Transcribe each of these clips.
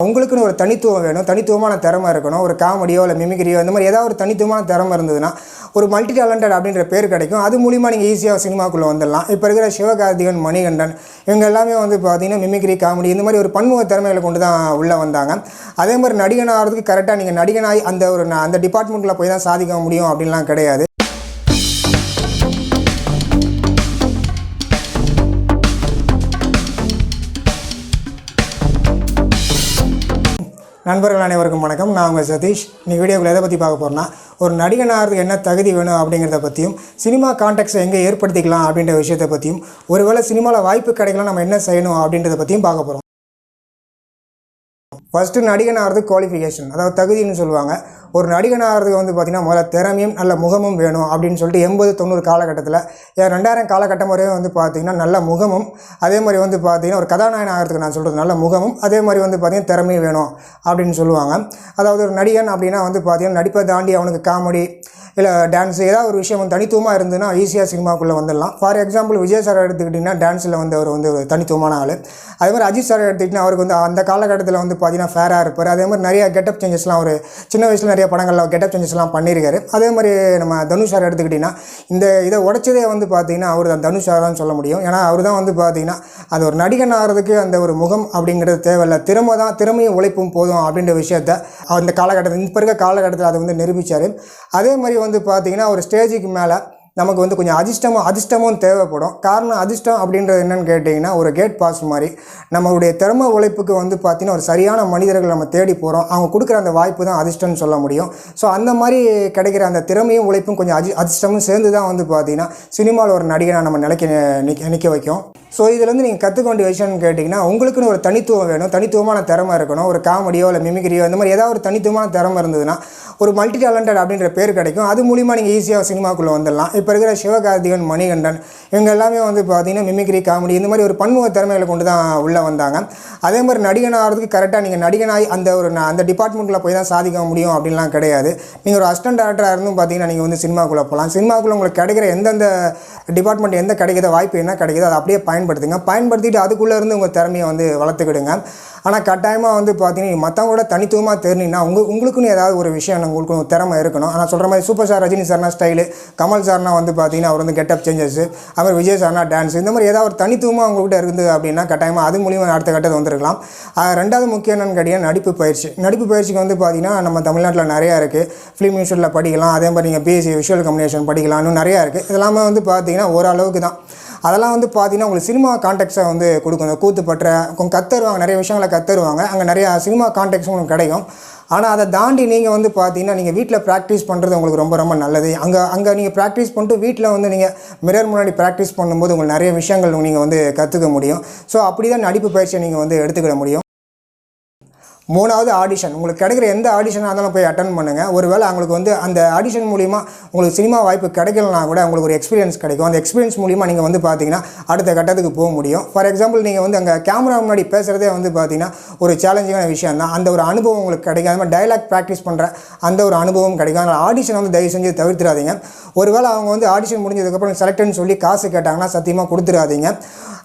உங்களுக்குன்னு ஒரு தனித்துவம் வேணும், தனித்துவமான திறமை இருக்கணும். ஒரு காமெடியோ இல்லை மிமிக்ரியோ இந்த மாதிரி ஏதாவது ஒரு தனித்துவமான திறமை இருந்ததுன்னா ஒரு மல்டி டேலண்டட் அப்படின்ற பேர் கிடைக்கும். அது மூலிமா நீங்கள் ஈஸியாக சினிமாக்குள்ளே வந்துடலாம். இப்போ இருக்கிற சிவகார்த்திகேயன், மணிகண்டன் இவங்க எல்லாமே வந்து பார்த்தீங்கன்னா மிமிக்ரி, காமெடி இந்த மாதிரி ஒரு பன்முக திறமைகளை கொண்டு தான் உள்ளே வந்தாங்க. அதே மாதிரி நடிகன் ஆகிறதுக்கு கரெக்டாக நீங்கள் நடிகனாகி அந்த டிபார்ட்மெண்ட்டில் போய் தான் சாதிக்க முடியும் அப்படின்லாம் கிடையாது. நண்பர்கள் அனைவருக்கும் வணக்கம். நான் உங்கள் சதீஷ். இன்றைக்கி வீடியோவில் எதை பற்றி பார்க்க போகிறோன்னா, ஒரு நடிகனாகிறதுக்கு என்ன தகுதி வேணும் அப்படிங்கிறத பற்றியும், சினிமா கான்டெக்ட்ஸை எங்கே ஏற்படுத்திக்கலாம் அப்படின்ற விஷயத்தை பற்றியும், ஒருவேளை சினிமாவில் வாய்ப்பு கிடைக்கலாம் நம்ம என்ன செய்யணும் அப்படின்றத பற்றியும் பார்க்க போகிறோம். ஃபஸ்ட்டு நடிகனாகிறதுக்கு குவாலிஃபிகேஷன், அதாவது தகுதின்னு சொல்லுவாங்க. ஒரு நடிகனாகிறதுக்கு வந்து பார்த்திங்கன்னா முதல்ல திறமையும் நல்ல முகமும் வேணும் அப்படின்னு சொல்லிட்டு 80-90 காலகட்டத்தில் 2000 காலகட்டம் வரையும் வந்து பார்த்திங்கன்னா நல்ல முகமும், அதே மாதிரி வந்து பார்த்திங்கன்னா ஒரு கதாநாயகன் ஆகிறதுக்கு நான் சொல்கிறது நல்ல முகமும், அதே மாதிரி வந்து பார்த்திங்கன்னா திறமையும் வேணும் அப்படின்னு சொல்லுவாங்க. அதாவது ஒரு நடிகன் அப்படின்னா வந்து பார்த்திங்கன்னா நடிப்பை தாண்டி அவனுக்கு காமெடி இல்லை டான்ஸு ஏதாவது ஒரு விஷயம் தனித்துவமாக இருந்ததுன்னா ஈஸியாக சினிமாக்குள்ளே வந்துடலாம். ஃபார் எக்ஸாம்பிள் விஜய் சார் எடுத்துக்கிட்டிங்கன்னா டான்ஸில் வந்து அவர் வந்து ஒரு தனித்துவமான ஆள். அதே மாதிரி அஜித் சார் எடுத்துக்கிட்டிங்கன்னா அவருக்கு வந்து அந்த காலகட்டத்தில் வந்து பார்த்திங்கன்னா ஃபேராக இருப்பார். அதே மாதிரி நிறையா கெட்டப் சேஞ்சஸ்லாம் ஒரு சின்ன வயசில் நிறைய படங்களில் கெட்டப் சேஞ்சஸ்லாம் பண்ணியிருக்காரு. அதே மாதிரி நம்ம தனுஷ் சார் எடுத்துக்கிட்டிங்கன்னா இதை உடைச்சதே வந்து பார்த்திங்கன்னா அவர் தான் தனுஷ் சார் தான் சொல்ல முடியும். ஏன்னா அவர் தான் வந்து பார்த்திங்கன்னா அது ஒரு நடிகன் ஆகிறதுக்கு அந்த ஒரு முகம் அப்படிங்கிறது தேவையில்லை, திறமையும் உழைப்பும் போதும் அப்படின்ற விஷயத்த அந்த காலகட்டத்தில் இப்போ இருக்க காலகட்டத்தில் அதை வந்து நிரூபித்தார். அதே மாதிரி வந்து பார்த்திங்கன்னா ஒரு ஸ்டேஜுக்கு மேலே நமக்கு வந்து கொஞ்சம் அதிர்ஷ்டமும் தேவைப்படும். காரணம் அதிர்ஷ்டம் அப்படின்றது என்னென்னு கேட்டிங்கன்னா ஒரு கேட் பாஸ் மாதிரி. நம்மளுடைய திறமை உழைப்புக்கு வந்து பார்த்திங்கன்னா ஒரு சரியான மனிதர்கள் நம்ம தேடி போகிறோம், அவங்க கொடுக்குற அந்த வாய்ப்பு தான் அதிர்ஷ்டம்னு சொல்ல முடியும். ஸோ அந்த மாதிரி கிடைக்கிற அந்த திறமையும் உழைப்பும் கொஞ்சம் அதிர்ஷ்டமும் சேர்ந்து தான் வந்து பார்த்திங்கன்னா சினிமாவில் ஒரு நடிகனாக நம்ம நிற்க வைக்கும். ஸோ இதுலேருந்து நீங்கள் கற்றுக்க வேண்டிய விஷயம்னு கேட்டிங்கன்னா, உங்களுக்குன்னு ஒரு தனித்துவம் வேணும், தனித்துவமான திறமை இருக்கணும். ஒரு காமெடியோ இல்லை மிமிக்ரியோ இந்த மாதிரி ஏதாவது ஒரு தனித்துவமான திறமை இருந்ததுன்னா ஒரு மல்டி டேலண்டட் அப்படின்ற பேர் கிடைக்கும். அது மூலிமா நீங்கள் ஈஸியாக சினிமாக்குள்ளே வந்துடலாம். இப்போ இருக்கிற சிவகார்த்திகேயன், மணிகண்டன் இவங்க எல்லாமே வந்து பார்த்திங்கன்னா மிமிக்ரி, காமெடி இந்த மாதிரி ஒரு பன்முக திறமைகளை கொண்டு தான் உள்ளே வந்தாங்க. அதே மாதிரி நடிகன் ஆகிறதுக்கு கரெக்டாக நீங்கள் நடிகனாகி அந்த டிபார்ட்மெண்ட்டில் போய் தான் சாதிக்க முடியும் அப்படின்லாம் கிடையாது. நீங்கள் ஒரு அசிஸ்டன்ட் டேரக்டராக இருந்தும் பார்த்திங்கன்னா நீங்கள் வந்து சினிமாக்குள்ளே போகலாம். சினிமாக்குள்ளே உங்களுக்கு கிடைக்கிற எந்தெந்த டிபார்ட்மெண்ட் எந்த கிடைக்கிற வாய்ப்பு என்ன கிடைக்குதோ அதை அப்படியே பயன்படுத்திட்டு அதுக்குள்ளே இருந்து உங்கள் திறமையை வந்து வளர்த்துக்கிடுங்க. ஆனால் கட்டாயமாக வந்து பார்த்தீங்கன்னா மற்றவங்களோட தனித்துவமாக தெரிஞ்சிங்கன்னா உங்களுக்குன்னு ஏதாவது ஒரு விஷயம் உங்களுக்கு ஒரு திறமை இருக்கணும். ஆனால் சொல்கிற மாதிரி சூப்பர் ஸ்டார் ரஜினி சார்னா ஸ்டைலு, கமல் சார்னா வந்து பார்த்தீங்கன்னா அவர் வந்து கெட்டப் சேஞ்சஸ், அவர் விஜய் சார்னா டான்ஸ், இந்த மாதிரி ஏதாவது ஒரு தனித்துவமாக உங்கள்கிட்ட இருக்குது அப்படின்னா கட்டாயமாக அது மூலியமாக அடுத்த கட்டத்தை வந்துருக்கலாம். ரெண்டாவது முக்கியம் என்னென்னு கேட்டிங்கன்னா நடிப்பு பயிற்சிக்கு வந்து பார்த்திங்கன்னா நம்ம தமிழ்நாட்டில் நிறையா இருக்குது. ஃபிலிம் இன்ஸ்டியூட்டில் படிக்கலாம். அதே மாதிரி நீங்கள் பிஎஸ்சி விஷுவல் கம்யூனிகேஷன் படிக்கலாம். இன்னும் நிறையா இருக்குது. இதெல்லாமே வந்து பார்த்திங்கன்னா ஓரளவுக்கு தான். அதெல்லாம் வந்து பார்த்திங்கன்னா உங்களுக்கு சினிமா கான்டெக்ட்ஸை வந்து கொடுக்கும். கூத்துப்பற்ற கொஞ்சம் கற்றுருவாங்க, நிறைய விஷயங்களை கற்றுருவாங்க. அங்கே நிறையா சினிமா கான்டெக்ட்ஸும் உங்களுக்கு கிடைக்கும். ஆனால் அதை தாண்டி நீங்கள் வந்து பார்த்தீங்கன்னா நீங்கள் வீட்டில் ப்ராக்டிஸ் பண்ணுறது உங்களுக்கு ரொம்ப ரொம்ப நல்லது. அங்கே நீங்கள் ப்ராக்டிஸ் பண்ணிட்டு வீட்டில் வந்து நீங்கள் மிரர் முன்னாடி ப்ராக்டிஸ் பண்ணும்போது உங்களுக்கு நிறைய விஷயங்கள் நீங்கள் வந்து கற்றுக்க முடியும். ஸோ அப்படி தான் நடிப்பு பயிற்சியை நீங்கள் வந்து எடுத்துக்கிட முடியும். மூணாவது ஆடிஷன். உங்களுக்கு கிடைக்கிற எந்த ஆடிஷனாக இருந்தாலும் போய் அட்டன் பண்ணுங்கள். ஒருவேளை அவங்களுக்கு வந்து அந்த ஆடிஷன் மூலிமா உங்களுக்கு சினிமா வாய்ப்பு கிடைக்கலனா கூட உங்களுக்கு ஒரு எக்ஸ்பீரியன்ஸ் கிடைக்கும். அந்த எக்ஸ்பீரியன்ஸ் மூலிமா நீங்கள் வந்து பார்த்தீங்கன்னா அடுத்த கட்டத்துக்கு போக முடியும். ஃபார் எக்ஸாம்பிள் நீங்கள் வந்து அங்கே கேமரா முன்னாடி பேசுகிறதே வந்து பார்த்தீங்கன்னா ஒரு சேலஞ்சிங்கான விஷயம் தான். அந்த ஒரு அனுபவம் உங்களுக்கு கிடைக்கும். அது மாதிரி டைலாக் ப்ராக்டிஸ் பண்ணுற அந்த ஒரு அனுபவம் கிடைக்கும். அதனால் ஆடிஷன் வந்து தயவு செஞ்சு தவிர்த்துறாதீங்க. ஒருவேளை அவங்க வந்து ஆடிஷன் முடிஞ்சதுக்கப்புறம் செலக்ட்னு சொல்லி காசு கேட்டாங்கன்னா சத்தியமாக கொடுத்துடாதீங்க.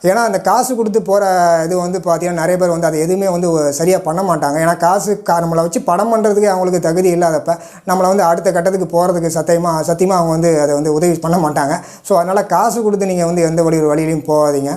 ஏன்னா அந்த காசு கொடுத்து போகிற இது வந்து பார்த்திங்கன்னா நிறைய பேர் வந்து அதை எதுவுமே வந்து சரியாக பண்ண மாட்டாங்க. ஏன்னா நம்மளை வச்சு படம் பண்ணுறதுக்கு அவங்களுக்கு தகுதி இல்லாதப்ப நம்மளை வந்து அடுத்த கட்டத்துக்கு போகிறதுக்கு சத்தியமாக அவங்க வந்து அதை வந்து உதவி பண்ண மாட்டாங்க. ஸோ அதனால் காசு கொடுத்து நீங்கள் வந்து எந்த வழியிலையும் போகாதீங்க.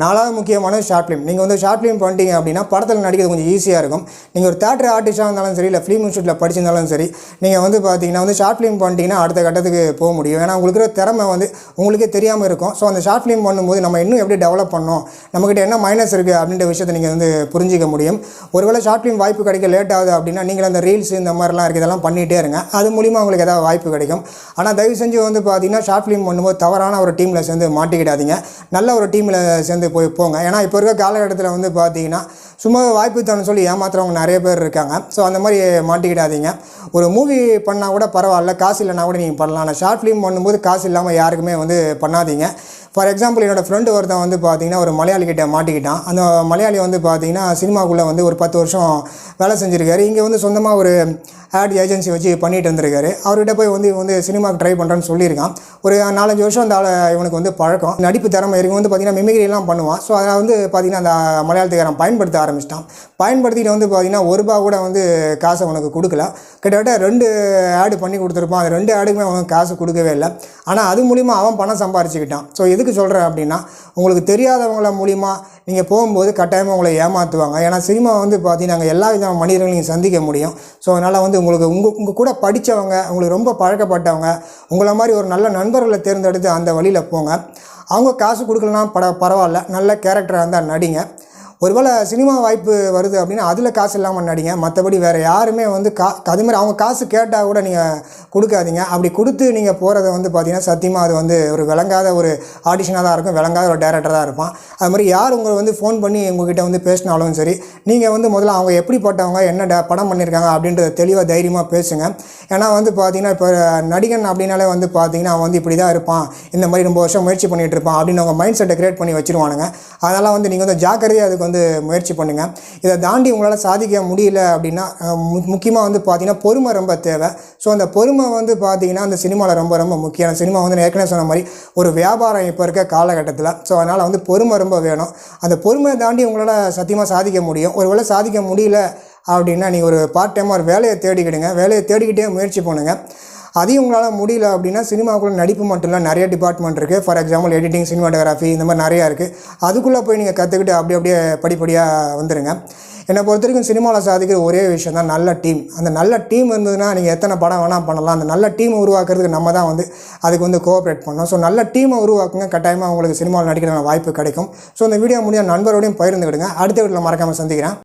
நாலாவது முக்கியமான ஷார்ட் ஃபிலிம். நீங்கள் வந்து ஷார்ட் ஃபிலிம் பண்ணிட்டீங்க அப்படின்னா படத்தில் நடிக்கிறது கொஞ்சம் ஈஸியாக இருக்கும். நீங்கள் ஒரு தேட்டர் ஆர்டிஸ்டாக இருந்தாலும் சரி, இல்லை ஃபிலிம் இன்ஸ்டியூட்டில் படிச்சிருந்தாலும் சரி, நீங்கள் வந்து பார்த்தீங்கன்னா வந்து ஷார்ட் ஃபிலிம் பண்ணிட்டீங்கன்னா அடுத்த கட்டத்துக்கு போக முடியும். ஏன்னா உங்களுக்கு திறமை வந்து உங்களுக்கே தெரியாமல் இருக்கும். ஸோ அந்த ஷார்ட் ஃபிலிம் பண்ணும்போது நம்ம இன்னும் எப்படி டெவலப் பண்ணோம், நம்மக்கிட்ட என்ன மைனஸ் இருக்குது அப்படின்ற விஷயத்தை நீங்கள் வந்து புரிஞ்சிக்க முடியும். ஒருவேளை ஷார்ட் ஃபிலிம் வாய்ப்பு கிடைக்க லேட் ஆகுது அப்படின்னா நீங்கள் அந்த ரீல்ஸ் இந்த மாதிரிலாம் இருக்குது, இதெல்லாம் பண்ணிகிட்டே இருங்க. அது மூலிமா உங்களுக்கு ஏதாவது வாய்ப்பு கிடைக்கும். ஆனால் தயவு செஞ்சு வந்து பார்த்தீங்கன்னா ஷார்ட் ஃபிலிம் பண்ணும்போது தவறான ஒரு டீமில் சேர்ந்து மாட்டிக்கிடாதீங்க. நல்ல ஒரு டீமில் சேர்ந்து போங்க. ஏன்னா இப்போ இருக்க காலகட்டத்தில் வந்து பார்த்தீங்கன்னா சும்மா வாய்ப்பு தரணும்னு சொல்லி ஏமாத்துறவங்க நிறைய பேர் இருக்காங்க. ஸோ அந்த மாதிரி மாட்டிக்கிடாதீங்க. ஒரு மூவி பண்ணால் கூட பரவாயில்ல, காசு இல்லைனா கூட நீங்கள் பண்ணலாம். ஆனால் ஷார்ட் ஃபிலிம் பண்ணும்போது காசு இல்லாமல் யாருக்குமே வந்து பண்ணாதீங்க. ஃபார் எக்ஸாம்பிள் என்னோடய ஃப்ரெண்டு ஒருத்தன் வந்து பார்த்திங்கன்னா ஒரு மலையாளி கிட்ட மாட்டிக்கிட்டான். அந்த மலையாளி வந்து பார்த்திங்கன்னா சினிமாக்குள்ளே வந்து ஒரு 10 வருஷம் வேலை செஞ்சுருக்காரு. இங்கே வந்து சொந்தமாக ஒரு ஆட் ஏஜென்சி வச்சு பண்ணிட்டு இருந்திருக்காரு. அவர்கிட்ட போய் வந்து சினிமாவுக்கு ட்ரை பண்ணுறேன்னு சொல்லியிருக்கான். ஒரு 4-5 வருஷம் அந்த இவனுக்கு வந்து பழக்கம், நடிப்பு திறமை இருக்கு. வந்து பார்த்திங்கன்னா மிமிக்ரிலாம் பண்ணுவான். ஸோ அதை வந்து பார்த்திங்கன்னா அந்த மலையாளத்துக்காரன் பயன்படுத்த ஆரம்பிச்சிட்டான். பயன்படுத்திட்டு வந்து பார்த்திங்கன்னா ₹1 கூட வந்து காசை அவனுக்கு கொடுக்கல. கிட்டத்தட்ட 2 ஆடு பண்ணி கொடுத்துருப்பான். அது 2 ஆடுக்குமே அவனுக்கு காசு கொடுக்கவே இல்லை. ஆனால் அது மூலிமா அவன் பணம் சம்பாரிச்சுக்கிட்டான். ஸோ எதுக்கு சொல்கிறேன் அப்படின்னா, உங்களுக்கு தெரியாதவங்கள மூலிமா நீங்கள் போகும்போது கட்டாயமாக உங்களை ஏமாற்றுவாங்க. ஏன்னா சினிமா வந்து பார்த்திங்கன்னா அங்கே எல்லா விதமான மனிதர்களையும் நீங்கள் சந்திக்க முடியும். ஸோ அதனால் வந்து உங்களுக்கு உங்கள் கூட படித்தவங்க, உங்களுக்கு ரொம்ப பழக்கப்பட்டவங்க, உங்களை மாதிரி ஒரு நல்ல நண்பர்களை தேர்ந்தெடுத்து அந்த வழியில் போங்க. அவங்க காசு கொடுக்கலனா பரவாயில்ல, நல்ல கேரக்டராக இருந்தால் நடிங்க. ஒருவேளை சினிமா வாய்ப்பு வருது அப்படின்னா அதில் காசு இல்லாமல் நடிங்க. மற்றபடி வேறு யாருமே வந்து அதுமாதிரி அவங்க காசு கேட்டால் கூட நீங்கள் கொடுக்காதீங்க. அப்படி கொடுத்து நீங்கள் போகிறத வந்து பார்த்திங்கன்னா சத்தியமாக அது வந்து ஒரு விளங்காத ஒரு ஆடிஷனாக தான் இருக்கும், விளங்காத ஒரு டேரக்டராக தான் இருப்பான். அது மாதிரி யார் உங்களை வந்து ஃபோன் பண்ணி உங்கள்கிட்ட வந்து பேசினாலும் சரி, நீங்கள் வந்து முதல்ல அவங்க எப்படிப்பட்டவங்க, என்ன படம் பண்ணியிருக்காங்க அப்படின்றத தெளிவாக தைரியமாக பேசுங்க. ஏன்னா வந்து பார்த்திங்கன்னா இப்போ நடிகன் அப்படின்னாலே வந்து பார்த்திங்கன்னா அவன் வந்து இப்படி தான் இருப்பான், இந்த மாதிரி ரொம்ப வருஷம் முயற்சி பண்ணிகிட்டு இருப்பான் அப்படின்னு அவங்க மைண்ட் செட்டை க்ரியேட் பண்ணி வச்சுருவானுங்க. அதனால் வந்து நீங்கள் வந்து ஜாக்கிரதையாக அதுக்கு வந்து முயற்சி பண்ணுங்கள். இதை தாண்டி உங்களால் சாதிக்க முடியல அப்படின்னா முக்கியமாக வந்து பார்த்திங்கன்னா பொறுமை ரொம்ப தேவை. ஸோ அந்த பொறுமை வந்து பார்த்திங்கன்னா அந்த சினிமாவில் ரொம்ப ரொம்ப முக்கியம். சினிமா வந்து நான் ஏற்கனவே சொன்ன மாதிரி ஒரு வியாபாரம் இப்போ இருக்க காலகட்டத்தில். ஸோ அதனால் வந்து பொறுமை ரொம்ப வேணும். அந்த பொறுமையை தாண்டி உங்களால் சத்தியமாக சாதிக்க முடியும். ஒருவேளை சாதிக்க முடியல அப்படின்னா நீங்கள் ஒரு பார்ட் டைமாக ஒரு வேலையை தேடிக்கிடுங்க. வேலையை தேடிக்கிட்டே முயற்சி பண்ணுங்கள். அதையும் உங்களால் முடியல அப்படின்னா சினிமாவுக்குள்ளே நடிப்பு மட்டும் இல்லை, நிறைய டிபார்ட்மெண்ட் இருக்குது. ஃபார் எக்ஸாம்பிள் எடிட்டிங், சினிமாட்டோகிராஃபி, இந்த மாதிரி நிறையா இருக்குது. அதுக்குள்ளே போய் நீங்கள் கற்றுக்கிட்டு அப்படியே படிப்படியாக வந்துடுங்க. என்னை பொறுத்த வரைக்கும் சினிமாவில் சாதிக்கிற ஒரே விஷயம் தான் நல்ல டீம். அந்த நல்ல டீம் இருந்ததுன்னா நீங்கள் எத்தனை படம் வேணால் பண்ணலாம். அந்த நல்ல டீமை உருவாக்குறதுக்கு நம்ம தான் வந்து அதுக்கு வந்து கோஆப்ரேட் பண்ணணும். ஸோ நல்ல டீமை உருவாக்குங்க, கட்டாயமாக உங்களுக்கு சினிமாவில் நடிக்கிற வாய்ப்பு கிடைக்கும். ஸோ இந்த வீடியோ முடிஞ்ச நண்பரோடையும் பகிர்ந்துக்கிடுங்க. அடுத்த வீட்டில் மறக்காமல் சந்திக்கிறேன்.